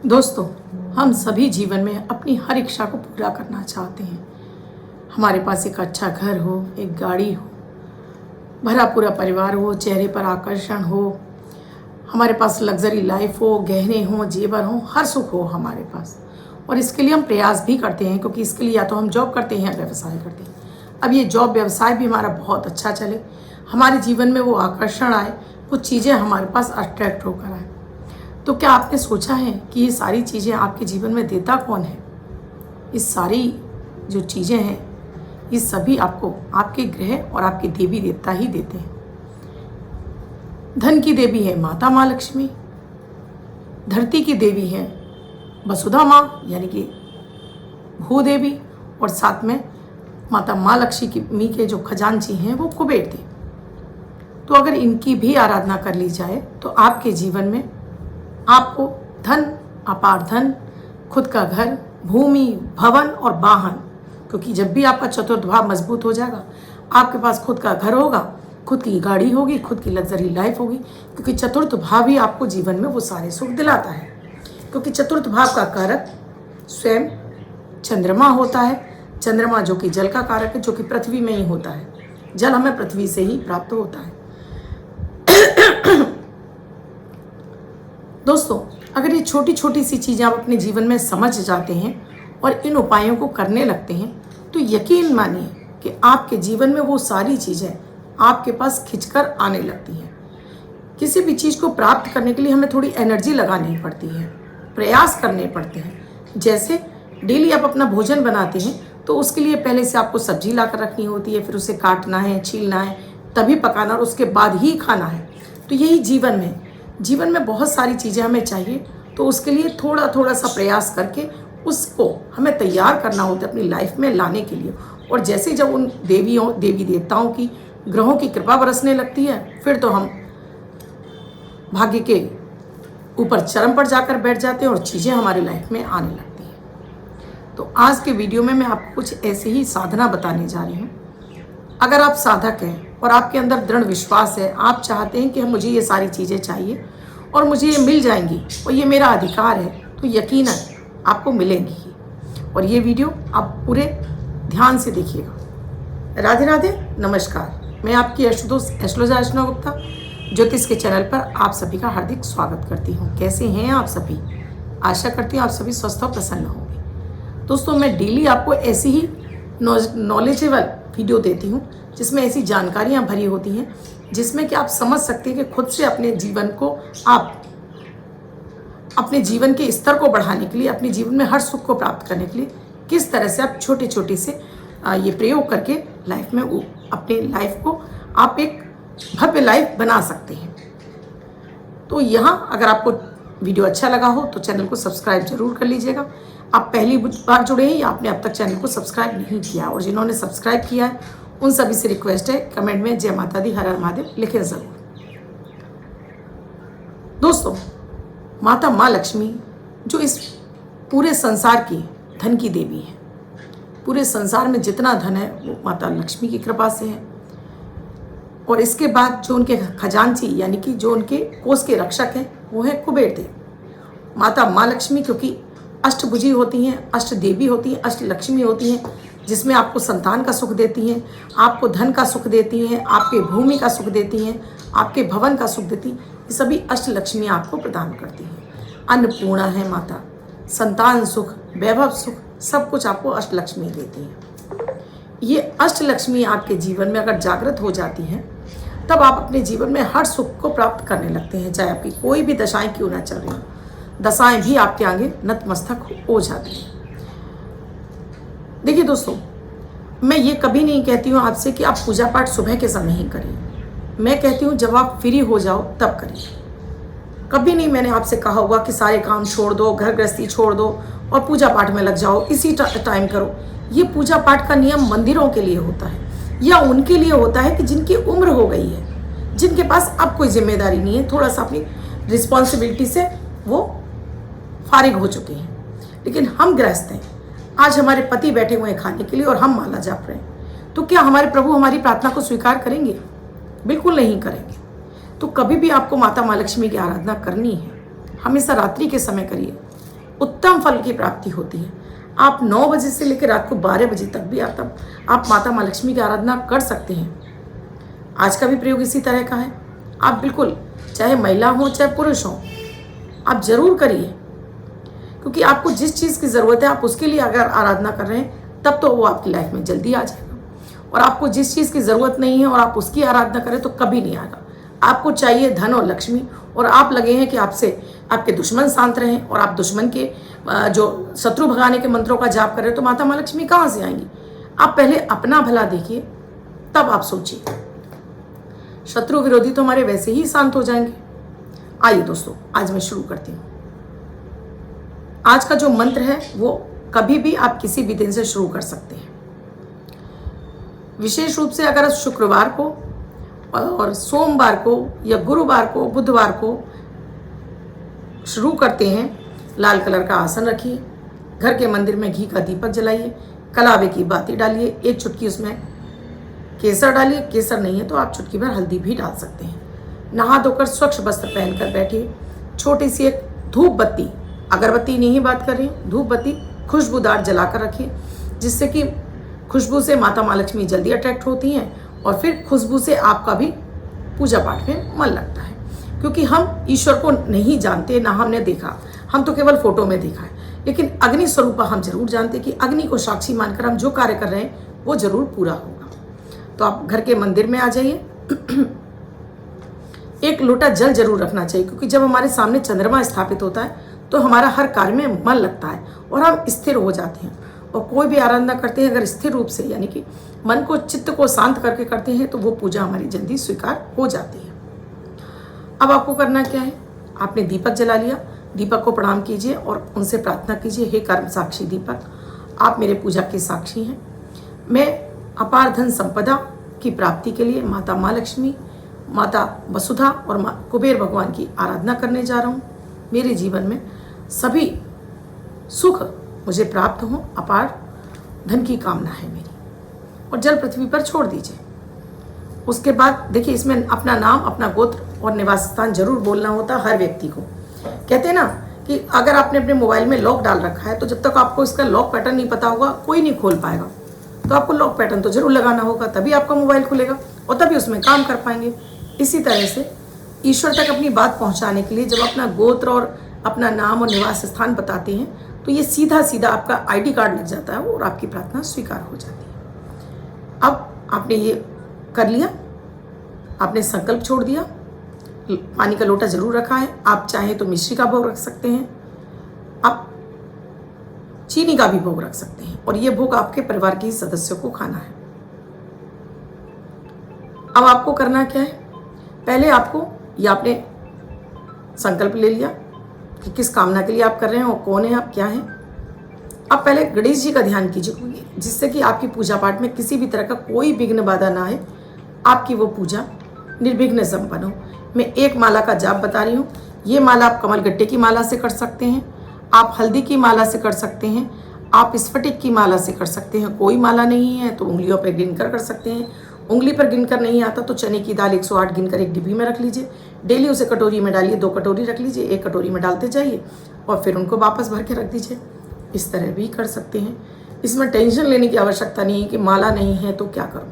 दोस्तों, हम सभी जीवन में अपनी हर इच्छा को पूरा करना चाहते हैं। हमारे पास एक अच्छा घर हो, एक गाड़ी हो, भरा पूरा परिवार हो, चेहरे पर आकर्षण हो, हमारे पास लग्जरी लाइफ हो, गहने हो, जेवर हो, हर सुख हो हमारे पास। और इसके लिए हम प्रयास भी करते हैं, क्योंकि इसके लिए या तो हम जॉब करते हैं या व्यवसाय करते हैं। अब ये जॉब व्यवसाय भी हमारा बहुत अच्छा चले, हमारे जीवन में वो आकर्षण आए, कुछ चीज़ें हमारे पास अट्रैक्ट होकर आए। तो क्या आपने सोचा है कि ये सारी चीज़ें आपके जीवन में देता कौन है? ये सारी जो चीज़ें हैं, ये सभी आपको आपके ग्रह और आपके देवी देवता ही देते हैं। धन की देवी है माता माँ लक्ष्मी, धरती की देवी है वसुधा माँ यानी कि भूदेवी, और साथ में माता माँ लक्ष्मी के जो खजांची हैं वो कुबेर देवी। तो अगर इनकी भी आराधना कर ली जाए तो आपके जीवन में आपको धन, अपार धन, खुद का घर, भूमि, भवन और वाहन, क्योंकि जब भी आपका चतुर्थ भाव मजबूत हो जाएगा, आपके पास खुद का घर होगा, खुद की गाड़ी होगी, खुद की लग्जरी लाइफ होगी, क्योंकि चतुर्थ भाव ही आपको जीवन में वो सारे सुख दिलाता है। क्योंकि चतुर्थ भाव का कारक स्वयं चंद्रमा होता है। चंद्रमा जो कि जल का कारक है, जो कि पृथ्वी में ही होता है। जल हमें पृथ्वी से ही प्राप्त होता है। दोस्तों, अगर ये छोटी छोटी सी चीज़ें आप अपने जीवन में समझ जाते हैं और इन उपायों को करने लगते हैं, तो यकीन मानिए कि आपके जीवन में वो सारी चीज़ें आपके पास खिंचकर आने लगती हैं। किसी भी चीज़ को प्राप्त करने के लिए हमें थोड़ी एनर्जी लगानी पड़ती है, प्रयास करने पड़ते हैं। जैसे डेली आप अपना भोजन बनाते हैं तो उसके लिए पहले से आपको सब्जी ला कर रखनी होती है, फिर उसे काटना है, छीलना है, तभी पकाना और उसके बाद ही खाना है। तो यही जीवन में बहुत सारी चीज़ें हमें चाहिए, तो उसके लिए थोड़ा थोड़ा सा प्रयास करके उसको हमें तैयार करना होता है अपनी लाइफ में लाने के लिए। और जैसे जब उन देवी देवताओं की, ग्रहों की कृपा बरसने लगती है, फिर तो हम भाग्य के ऊपर चरम पर जाकर बैठ जाते हैं और चीज़ें हमारी लाइफ में आने लगती हैं। तो आज के वीडियो में मैं आपको कुछ ऐसे ही साधना बताने जा रही हूँ। अगर आप साधक हैं और आपके अंदर दृढ़ विश्वास है, आप चाहते हैं कि मुझे ये सारी चीज़ें चाहिए और मुझे ये मिल जाएंगी और ये मेरा अधिकार है, तो यकीनन आपको मिलेंगी ही। और ये वीडियो आप पूरे ध्यान से देखिएगा। राधे राधे, नमस्कार। मैं आपकी आशुतोष एस्ट्रोलॉजर अर्चना गुप्ता ज्योतिष के चैनल पर आप सभी का हार्दिक स्वागत करती हूँ। कैसे हैं आप सभी? आशा करती हूँ आप सभी स्वस्थ और प्रसन्न होंगे। दोस्तों, मैं डेली आपको ऐसी ही नॉलेजेबल वीडियो देती हूँ जिसमें ऐसी जानकारियाँ भरी होती हैं जिसमें कि आप समझ सकते हैं कि खुद से अपने जीवन को, आप अपने जीवन के स्तर को बढ़ाने के लिए, अपने जीवन में हर सुख को प्राप्त करने के लिए किस तरह से आप छोटे छोटे से ये प्रयोग करके लाइफ में अपने लाइफ को आप एक भव्य लाइफ बना सकते हैं। तो यहाँ अगर आपको वीडियो अच्छा लगा हो तो चैनल को सब्सक्राइब जरूर कर लीजिएगा। आप पहली बार जुड़े हैं या आपने अब तक चैनल को सब्सक्राइब नहीं किया, और जिन्होंने सब्सक्राइब किया है उन सभी से रिक्वेस्ट है, कमेंट में जय माता दी, हर हर महादेव लिखें ज़रूर। दोस्तों, माता माँ लक्ष्मी जो इस पूरे संसार की धन की देवी है, पूरे संसार में जितना धन है वो माता लक्ष्मी की कृपा से है। और इसके बाद जो उनके खजांची यानी कि जो उनके कोष के रक्षक हैं वो है कुबेर देव। माता माँ लक्ष्मी क्योंकि अष्टभुजी होती हैं, अष्ट देवी होती हैं, अष्ट लक्ष्मी होती हैं, जिसमें आपको संतान का सुख देती हैं, आपको धन का सुख देती हैं, आपके भूमि का सुख देती हैं, आपके भवन का सुख देती हैं। ये सभी अष्ट लक्ष्मी आपको प्रदान करती हैं। अन्नपूर्णा है माता, संतान सुख, वैभव सुख, सब कुछ आपको अष्ट लक्ष्मी देती हैं। ये अष्ट लक्ष्मी आपके जीवन में अगर जागृत हो जाती हैं तब आप अपने जीवन में हर सुख को प्राप्त करने लगते हैं, चाहे आपकी कोई भी दशाएं क्यों ना चल रही हो। दशाएं भी आपके आगे नतमस्तक हो जाती हैं। देखिए दोस्तों, मैं ये कभी नहीं कहती हूँ आपसे कि आप पूजा पाठ सुबह के समय ही करिए। मैं कहती हूँ जब आप फ्री हो जाओ तब करिए। कभी नहीं मैंने आपसे कहा होगा कि सारे काम छोड़ दो, घर गृहस्थी छोड़ दो और पूजा पाठ में लग जाओ, इसी टाइम करो। ये पूजा पाठ का नियम मंदिरों के लिए होता है या उनके लिए होता है कि जिनकी उम्र हो गई है, जिनके पास अब कोई जिम्मेदारी नहीं है, थोड़ा सा अपनी रिस्पॉन्सिबिलिटी से वो फारिग हो चुके हैं। लेकिन हम गृहस्थ हैं, आज हमारे पति बैठे हुए हैं खाने के लिए और हम माला जाप रहे हैं, तो क्या हमारे प्रभु हमारी प्रार्थना को स्वीकार करेंगे? बिल्कुल नहीं करेंगे। तो कभी भी आपको माता माँ लक्ष्मी की आराधना करनी है, हमेशा रात्रि के समय करिए। उत्तम फल की प्राप्ति होती है। आप 9 बजे से लेकर रात को 12 बजे तक भी आप माता माँ लक्ष्मी की आराधना कर सकते हैं। आज का भी प्रयोग इसी तरह का है। आप बिल्कुल, चाहे महिला हो चाहे पुरुष हो, आप जरूर करिए, क्योंकि आपको जिस चीज़ की ज़रूरत है आप उसके लिए अगर आराधना कर रहे हैं तब तो वो आपकी लाइफ में जल्दी आ जाएगा, और आपको जिस चीज़ की ज़रूरत नहीं है और आप उसकी आराधना करें तो कभी नहीं आएगा। आपको चाहिए धन और लक्ष्मी, और आप लगे हैं कि आपके दुश्मन शांत रहें और आप दुश्मन के जो शत्रु भगाने के मंत्रों का जाप करें, तो माता माँ लक्ष्मी कहाँ से आएंगी? आप पहले अपना भला देखिए, तब आप सोचिए। शत्रु विरोधी तो हमारे वैसे ही शांत हो जाएंगे। आइए दोस्तों, आज मैं शुरू करती हूँ। आज का जो मंत्र है वो कभी भी आप किसी भी दिन से शुरू कर सकते हैं। विशेष रूप से अगर शुक्रवार को और सोमवार को या गुरुवार को, बुधवार को शुरू करते हैं, लाल कलर का आसन रखिए, घर के मंदिर में घी का दीपक जलाइए, कलावे की बाती डालिए, 1 चुटकी उसमें केसर डालिए, केसर नहीं है तो आप चुटकी भर हल्दी भी डाल सकते हैं। नहा धोकर स्वच्छ वस्त्र पहनकर बैठिए। छोटी सी एक धूप बत्ती, अगरबत्ती नहीं बात कर रही, धूप बत्ती खुशबूदार जलाकर रखिए, जिससे कि खुशबू से माता माँ लक्ष्मी जल्दी अट्रैक्ट होती हैं और फिर खुशबू से आपका भी पूजा पाठ में मन लगता है। क्योंकि हम ईश्वर को नहीं जानते, ना हमने देखा, हम तो केवल फोटो में देखा है, लेकिन अग्नि स्वरूपा हम जरूर जानते कि अग्नि को साक्षी मानकर हम जो कार्य कर रहे हैं वो जरूर पूरा होगा। तो आप घर के मंदिर में आ जाइए। एक लोटा जल जरूर रखना चाहिए, क्योंकि जब हमारे सामने चंद्रमा स्थापित होता है तो हमारा हर कार्य में मन लगता है और हम स्थिर हो जाते हैं। और कोई भी आराधना करते हैं अगर स्थिर रूप से, यानी कि मन को, चित्त को शांत करके करते हैं, तो वो पूजा हमारी जल्दी स्वीकार हो जाती है। अब आपको करना क्या है? आपने दीपक जला लिया, दीपक को प्रणाम कीजिए और उनसे प्रार्थना कीजिए, हे कर्म साक्षी दीपक, आप मेरे पूजा के साक्षी हैं। मैं अपार धन संपदा की प्राप्ति के लिए माता माँ लक्ष्मी, माता वसुधा और कुबेर भगवान की आराधना करने जा रहा हूँ। मेरे जीवन में सभी सुख मुझे प्राप्त हो, अपार धन की कामना है मेरी। और जल पृथ्वी पर छोड़ दीजिए। उसके बाद देखिए, इसमें अपना नाम, अपना गोत्र और निवास स्थान जरूर बोलना होता है हर व्यक्ति को। कहते हैं ना कि अगर आपने अपने मोबाइल में लॉक डाल रखा है तो जब तक आपको इसका लॉक पैटर्न नहीं पता होगा कोई नहीं खोल पाएगा। तो आपको लॉक पैटर्न तो जरूर लगाना होगा, तभी आपका मोबाइल खुलेगा और तभी उसमें काम कर पाएंगे। इसी तरह से ईश्वर तक अपनी बात पहुंचाने के लिए जब अपना गोत्र और अपना नाम और निवास स्थान बताते हैं तो ये सीधा सीधा आपका आईडी कार्ड लग जाता है और आपकी प्रार्थना स्वीकार हो जाती है। अब आपने ये कर लिया, आपने संकल्प छोड़ दिया, पानी का लोटा जरूर रखा है। आप चाहें तो मिश्री का भोग रख सकते हैं, आप चीनी का भी भोग रख सकते हैं, और ये भोग आपके परिवार के ही सदस्यों को खाना है। अब आपको करना क्या है? पहले आपको, या आपने संकल्प ले लिया कि किस कामना के लिए आप कर रहे हैं और कौन है आप, क्या हैं। अब पहले गणेश जी का ध्यान कीजिए, जिससे कि आपकी पूजा पाठ में किसी भी तरह का कोई विघ्न बाधा ना आए, आपकी वो पूजा निर्विघ्न संपन्न हो। मैं एक माला का जाप बता रही हूँ। ये माला आप कमलगट्टे की माला से कर सकते हैं, आप हल्दी की माला से कर सकते हैं, आप स्फटिक की माला से कर सकते हैं। कोई माला नहीं है तो उंगलियों पर गिनकर कर सकते हैं। उंगली पर गिनकर नहीं आता तो चने की दाल 108 गिनकर एक डिब्बी में रख लीजिए। डेली उसे कटोरी में डालिए, 2 कटोरी रख लीजिए, 1 कटोरी में डालते जाइए और फिर उनको वापस भर के रख दीजिए। इस तरह भी कर सकते हैं। इसमें टेंशन लेने की आवश्यकता नहीं है कि माला नहीं है तो क्या करूं।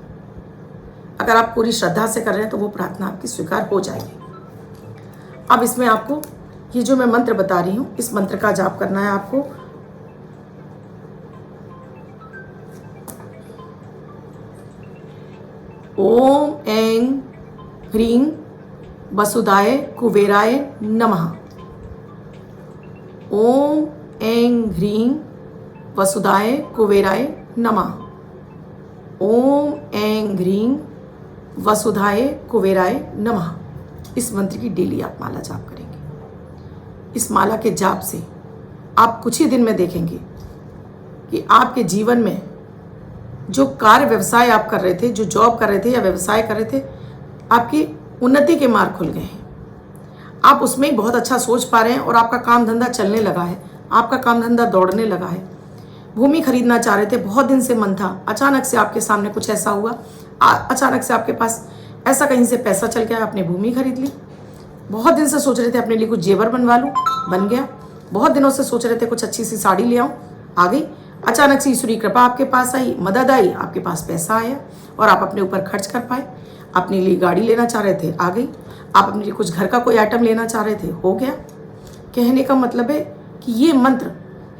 अगर आप पूरी श्रद्धा से कर रहे हैं तो वो प्रार्थना आपकी स्वीकार हो जाएगी। अब इसमें आपको ये जो मैं मंत्र बता रही हूँ, इस मंत्र का जाप करना है आपको। ओम ऐं ह्रीं वसुधाय कुबेराय नमः। ओम ऐं ह्रीं वसुधाय कुबेराय नमः। ओम ऐं ह्रीं वसुधाय कुबेराय नमः। इस मंत्र की डेली आप माला जाप करेंगे। इस माला के जाप से आप कुछ ही दिन में देखेंगे कि आपके जीवन में जो कार्य व्यवसाय आप कर रहे थे, जो जॉब कर रहे थे या व्यवसाय कर रहे थे, आपकी उन्नति के मार्ग खुल गए हैं। आप उसमें ही बहुत अच्छा सोच पा रहे हैं और आपका काम धंधा चलने लगा है, आपका काम धंधा दौड़ने लगा है। भूमि खरीदना चाह रहे थे, बहुत दिन से मन था, अचानक से आपके सामने कुछ ऐसा हुआ, अचानक से आपके पास ऐसा कहीं से पैसा चल गया, आपने भूमि खरीद ली। बहुत दिन से सोच रहे थे अपने लिए कुछ जेवर बनवा लूँ, बन गया। बहुत दिनों से सोच रहे थे कुछ अच्छी सी साड़ी ले आऊं, आ गई। अचानक से ईश्वरी कृपा आपके पास आई, मदद आई, आपके पास पैसा आया और आप अपने ऊपर खर्च कर पाए। अपने लिए गाड़ी लेना चाह रहे थे, आ गई। आप अपने लिए कुछ घर का कोई आइटम लेना चाह रहे थे, हो गया। कहने का मतलब है कि ये मंत्र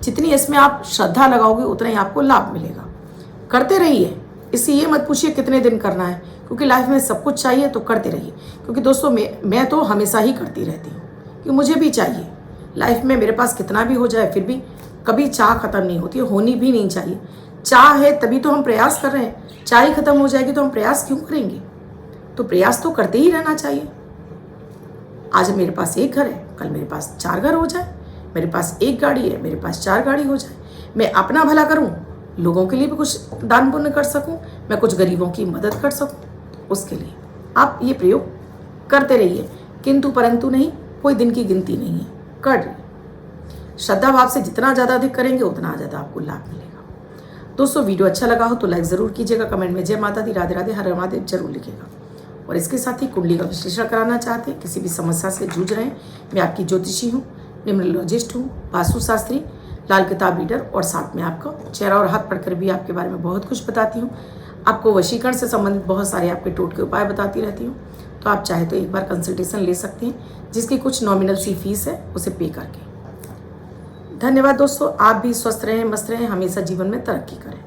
जितनी इसमें आप श्रद्धा लगाओगे उतना ही आपको लाभ मिलेगा। करते रहिए, इससे ये मत पूछिए कितने दिन करना है, क्योंकि लाइफ में सब कुछ चाहिए तो करते रहिए। क्योंकि दोस्तों मैं तो हमेशा ही करती रहती हूँ कि मुझे भी चाहिए। लाइफ में मेरे पास कितना भी हो जाए फिर भी कभी चाह खत्म नहीं होती, होनी भी नहीं चाहिए। चाह है तभी तो हम प्रयास कर रहे हैं, चाह ही खत्म हो जाएगी तो हम प्रयास क्यों करेंगे? तो प्रयास तो करते ही रहना चाहिए। आज मेरे पास एक घर है, कल मेरे पास 4 घर हो जाए, मेरे पास एक गाड़ी है, मेरे पास 4 गाड़ी हो जाए। मैं अपना भला करूं, लोगों के लिए भी कुछ दान पुण्य कर सकूं, मैं कुछ गरीबों की मदद कर सकूं, उसके लिए आप ये प्रयोग करते रहिए। किंतु परंतु नहीं, कोई दिन की गिनती नहीं है, कर श्रद्धा भाव से जितना ज़्यादा अधिक करेंगे उतना ज़्यादा आपको लाभ मिलेगा। दोस्तों वीडियो अच्छा लगा हो तो लाइक ज़रूर कीजिएगा, कमेंट में जय माता दी, राधे राधे, हर हर महादेव जरूर लिखिएगा। और इसके साथ ही कुंडली का विश्लेषण कराना चाहते हैं, किसी भी समस्या से जूझ रहे हैं, मैं आपकी ज्योतिषी हूँ, न्यूमरोलॉजिस्ट हूँ, वास्तुशास्त्री, लाल किताब रीडर और साथ में आपका चेहरा और हाथ पढ़कर भी आपके बारे में बहुत कुछ बताती हूँ। आपको वशीकरण से संबंधित बहुत सारे आपके टोटके उपाय बताती रहती हूँ। तो आप चाहे तो एक बार कंसल्टेशन ले सकते हैं, जिसकी कुछ नॉमिनल सी फीस है, उसे पे करके। धन्यवाद दोस्तों, आप भी स्वस्थ रहें, मस्त रहें, हमेशा जीवन में तरक्की करें।